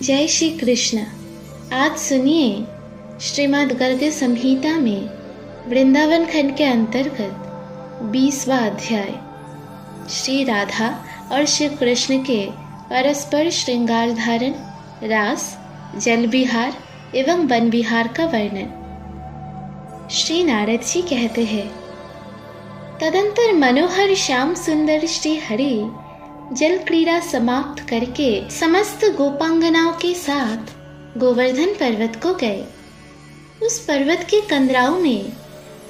जय श्री कृष्ण। आज सुनिए श्रीमद् गर्ग संहिता में वृंदावन खंड के अंतर्गत 20वां अध्याय श्री राधा और श्री कृष्ण के परस्पर श्रृंगार धारण, रास, जल विहार एवं वन विहार का वर्णन। श्री नारद जी कहते हैं, तदंतर मनोहर श्याम सुंदर श्री हरि जल क्रीड़ा समाप्त करके समस्त गोपांगनाओं के साथ गोवर्धन पर्वत को गए। उस पर्वत के कंदराओं में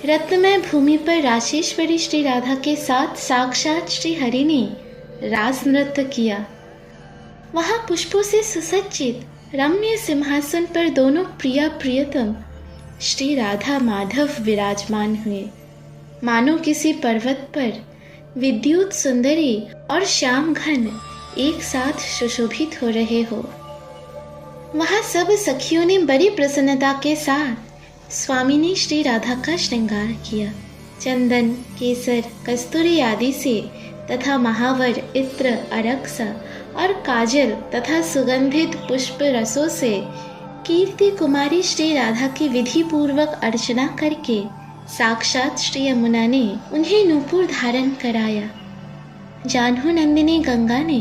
रत्नमय भूमि पर राशेश्वरी श्री राधा के साथ साक्षात श्री हरि ने रास नृत्य किया। वहां पुष्पों से सुसज्जित रम्य सिंहासन पर दोनों प्रिया प्रियतम श्री राधा माधव विराजमान हुए, मानो किसी पर्वत पर विद्युत सुंदरी और श्याम घन एक साथ सुशोभित हो रहे हो। वहां सब सखियों ने बड़ी प्रसन्नता के साथ स्वामिनी श्री राधा का श्रृंगार किया। चंदन, केसर, कस्तूरी आदि से तथा महावर, इत्र, अरक्सा और काजल तथा सुगंधित पुष्प रसों से कीर्ति कुमारी श्री राधा की विधि पूर्वक अर्चना करके साक्षात श्री यमुना ने उन्हें नूपुर धारण कराया। जाह्नू नंदिनी गंगा ने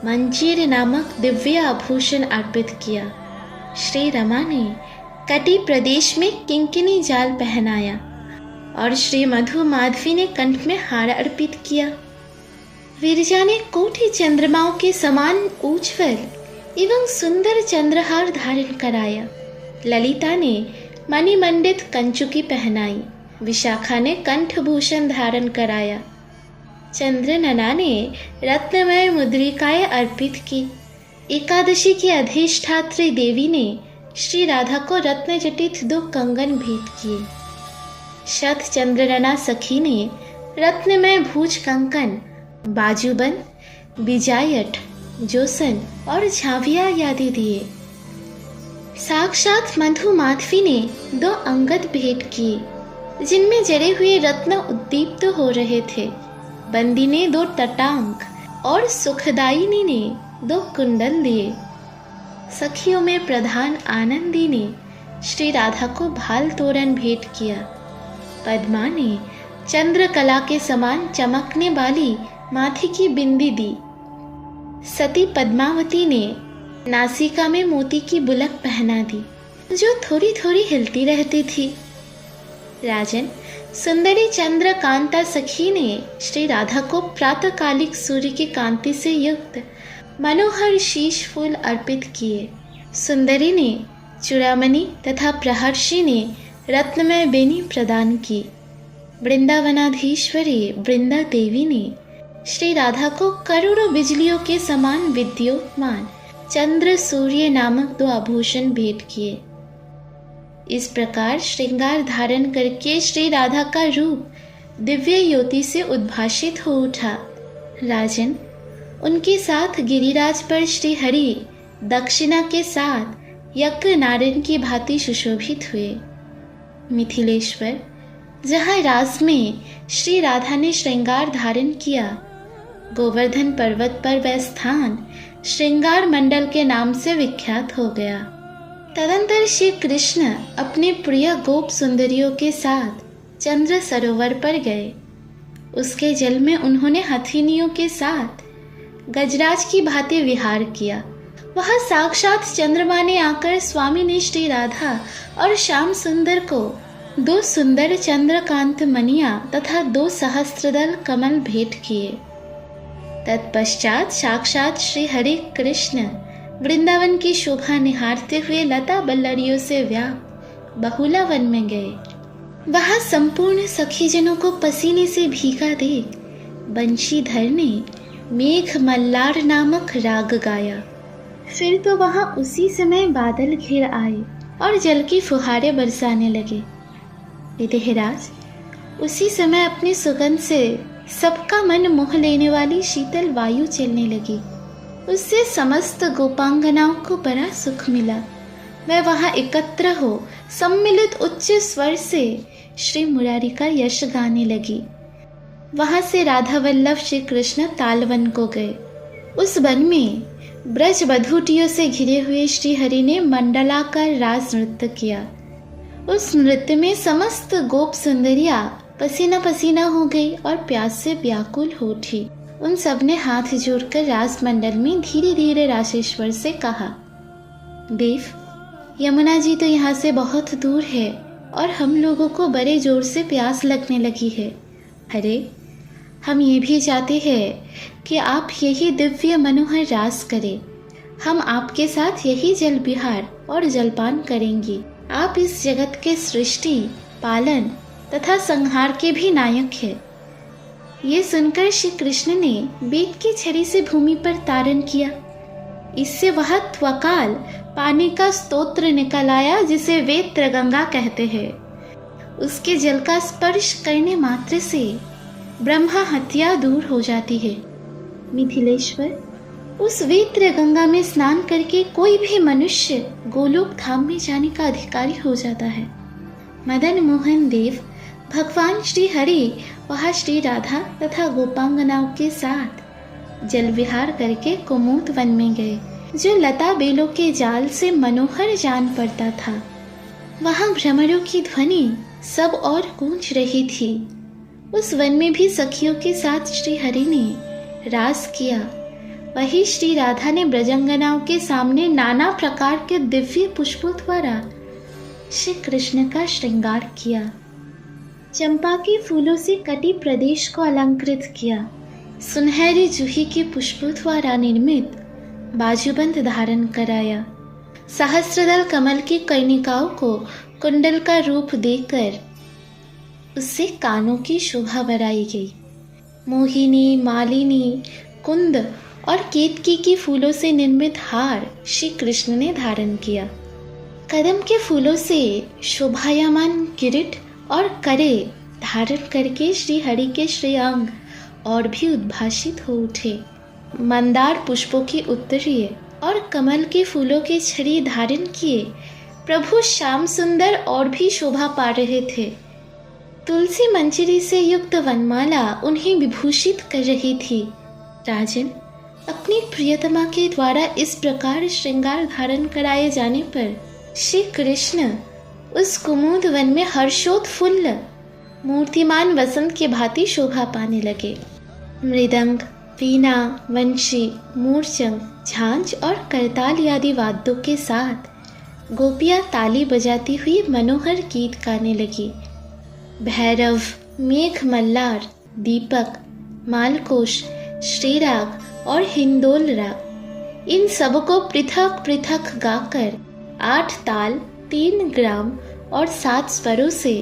मंजीर नामक दिव्य आभूषण अर्पित किया। श्री रमा ने कटी प्रदेश में किंकिनी जाल पहनाया और श्री मधु माधवी ने कंठ में हार अर्पित किया। विरजा ने कोटि चंद्रमाओं के समान उज्ज्वल एवं सुंदर चंद्रहार धारण कराया। ललिता ने मणिमंडित कंचुकी पहनाई। विशाखा ने कंठभूषण धारण कराया। चंद्रनना ने रत्नमय मुद्रिकाएं अर्पित की। एकादशी की अधिष्ठात्री देवी ने श्री राधा को रत्न जटित 2 कंगन भेंट किए। शत चंद्रनना सखी ने रत्नमय भूज कंकन, बाजूबंद, बिजायट, जोसन और झाविया आदि दिए। साक्षात मधु माधवी ने 2 अंगद भेंट किए, जिनमें जड़े हुए रत्न उद्दीप्त हो रहे थे। बंदी ने 2 तटांक और सुखदायिनी ने 2 कुंडल दिए। सखियों में प्रधान आनंदी ने श्री राधा को भाल तोरण भेंट किया। पद्मा ने चंद्रकला के समान चमकने वाली माथे की बिंदी दी। सती पद्मावती ने नासिका में मोती की बुलक पहना दी, जो थोड़ी थोड़ी हिलती रहती थी। राजन, सुंदरी चंद्रकांता सखी ने श्री राधा को प्रातःकालिक सूर्य की कांति से युक्त मनोहर शीश फूल अर्पित किए। सुंदरी ने चूड़ामणि तथा प्रहर्षि ने रत्नमय बेनी प्रदान की। वृंदावनाधीश्वरी वृंदा देवी ने श्री राधा को करोड़ों बिजलियों के समान विद्योतमान चंद्र सूर्य नामक 2 आभूषण भेंट किए। इस प्रकार श्रृंगार धारण करके श्री राधा का रूप दिव्य ज्योति से उद्भाषित हो उठा। राजन, उनके साथ गिरिराज पर श्री हरि दक्षिणा के साथ यज्ञ नारायण की भांति सुशोभित हुए। मिथिलेश्वर, जहाँ रास में श्री राधा ने श्रृंगार धारण किया, गोवर्धन पर्वत पर वह स्थान श्रृंगार मंडल के नाम से विख्यात हो गया। तदंतर श्री कृष्ण अपने प्रिय गोप सुंदरियों के साथ चंद्र सरोवर पर गए। उसके जल में उन्होंने हथिनियों के साथ गजराज की भांति विहार किया। वहां साक्षात चंद्रमा ने आकर स्वामिनी श्री राधा और श्याम सुंदर को 2 सुंदर चंद्रकांत मणियां तथा 2 सहस्त्रदल कमल भेंट किए। तत्पश्चात साक्षात श्री हरि कृष्ण वृंदावन की शोभा निहारते हुए लता बल्लरियों से व्याप्त बहुला वन में गए। वहां संपूर्ण सखीजनों को पसीने से भीगा देख बंशीधर ने मेघ मल्लार नामक राग गाया। फिर तो वहां उसी समय बादल घिर आए और जल की फुहारे बरसाने लगे। विदेहराज, उसी समय अपनी सुगंध से सबका मन मोह लेने वाली शीतल वायु चलने लगी। उससे समस्त गोपांगनाओं को बड़ा सुख मिला। वह वहां एकत्र हो सम्मिलित उच्च स्वर से श्री मुरारी का यश गाने लगी। वहां से राधा वल्लभ श्री कृष्ण तालवन को गए। उस वन में ब्रज बधूटियों से घिरे हुए श्री हरि ने मंडलाकार रास नृत्य किया। उस नृत्य में समस्त गोप सुंदरियां पसीना पसीना हो गई और प्यास से व्याकुल हो उठी। उन सब ने हाथ जोड़कर रास मंडल में धीरे धीरे रासेश्वर से कहा, देव, यमुना जी तो यहाँ से बहुत दूर है और हम लोगों को बड़े जोर से प्यास लगने लगी है। अरे, हम ये भी चाहते हैं कि आप यही दिव्य मनोहर रास करें। हम आपके साथ यही जल विहार और जलपान करेंगे। आप इस जगत के सृष्टि, पालन तथा संहार के भी नायक हैं। ये सुनकर श्री कृष्ण ने वेद की छड़ी से भूमि पर तारण किया। इससे वह त्वकाल पानी का स्तोत्र निकल आया, जिसे वेद त्रिगंगा कहते हैं। उसके जल का स्पर्श करने मात्र से ब्रह्मा हत्या दूर हो जाती है। मिथिलेश्वर, उस वेद त्रिगंगा में स्नान करके कोई भी मनुष्य गोलोक धाम में जाने का अधिकारी हो जाता है। मदन मोहन देव भगवान श्री हरि वहाँ श्री राधा तथा गोपांगनाओं के साथ जल विहार करके कुमुद वन में गए, जो लता बेलों के जाल से मनोहर जान पड़ता था। वहाँ भ्रमरों की ध्वनि सब और गूंज रही थी। उस वन में भी सखियों के साथ श्री हरि ने रास किया। वही श्री राधा ने ब्रजंगनाओं के सामने नाना प्रकार के दिव्य पुष्पों द्वारा श्री कृष्ण का श्रृंगार किया। चंपा के फूलों से कटी प्रदेश को अलंकृत किया। सुनहरे जूही के पुष्पों द्वारा निर्मित बाजूबंद धारण कराया। सहस्त्रदल कमल की कर्णिकाओं को कुंडल का रूप देकर उससे कानों की शोभा बढ़ाई गई। मोहिनी, मालिनी, कुंद और केतकी के फूलों से निर्मित हार श्री कृष्ण ने धारण किया। कदम के फूलों से शोभायमान किरीट और करे धारण करके श्री हरि के श्रेयांग और भी उद्भासित हो उठे। मंदार पुष्पों की उत्तरीय और कमल के फूलों के छड़ी धारण किए प्रभु श्याम सुंदर और भी शोभा पा रहे थे। तुलसी मंजरी से युक्त वनमाला उन्हें विभूषित कर रही थी। राजन, अपनी प्रियतमा के द्वारा इस प्रकार श्रृंगार धारण कराए जाने पर श्री कृष्ण उस कुमुद वन में हर्षोत्फुल्ल मूर्तिमान वसंत के भांति शोभा पाने लगे। मृदंग, वीणा, वंशी, मूर्छंग, झांझ और करताल आदि वाद्यों के साथ गोपियां ताली बजाती हुई मनोहर गीत गाने लगी। भैरव, मेघ मल्लार, दीपक, मालकोश, श्रीराग और हिंदोल राग, इन सबको पृथक पृथक गाकर 8 ताल, 3 ग्राम और 7 स्वरों से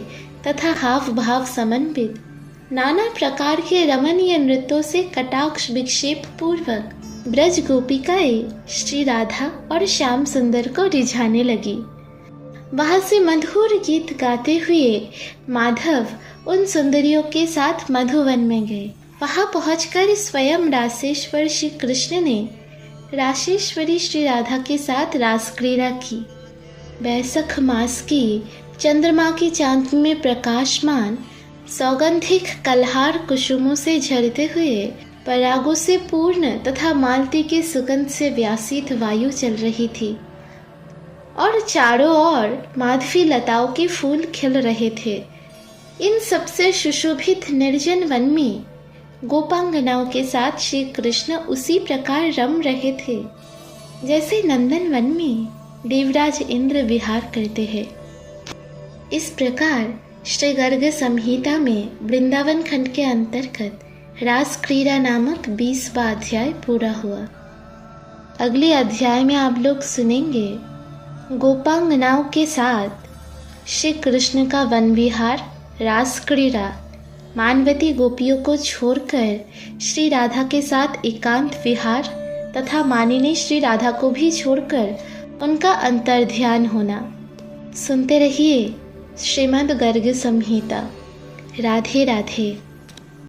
तथा हाव भाव समन्वित नाना प्रकार के रमणीय नृत्यों से कटाक्ष विक्षेप पूर्वक ब्रज गोपिकाएं श्री राधा और श्याम सुंदर को रिझाने लगी। वहां से मधुर गीत गाते हुए माधव उन सुंदरियों के साथ मधुवन में गए। वहां पहुंचकर स्वयं रासेश्वर श्री कृष्ण ने रासेश्वरी श्री राधा के साथ रास क्रीड़ा की। बैसख मास की चंद्रमा की चांद में प्रकाशमान सौगंधिक कलहार कुसुमों से झरते हुए परागों से पूर्ण तथा मालती के सुगंध से व्यासित वायु चल रही थी और चारों ओर माधवी लताओं के फूल खिल रहे थे। इन सबसे सुशोभित निर्जन वन में गोपांगनाओं के साथ श्री कृष्ण उसी प्रकार रम रहे थे जैसे नंदन वन में देवराज इंद्र विहार करते हैं। इस प्रकार श्री गर्ग संहिता में वृंदावन खंड के अंतर्गत रास क्रीड़ा नामक 20वां अध्याय पूरा हुआ। अगले अध्याय में आप लोग सुनेंगे गोपांगनाओं के साथ श्री कृष्ण का वन विहार, रास क्रीड़ा, मानवती गोपियों को छोड़कर श्री राधा के साथ एकांत विहार तथा मानिनी श्री राधा को भी छोड़कर उनका अंतर्ध्यान होना। सुनते रहिए श्रीमद् गर्ग संहिता। राधे राधे।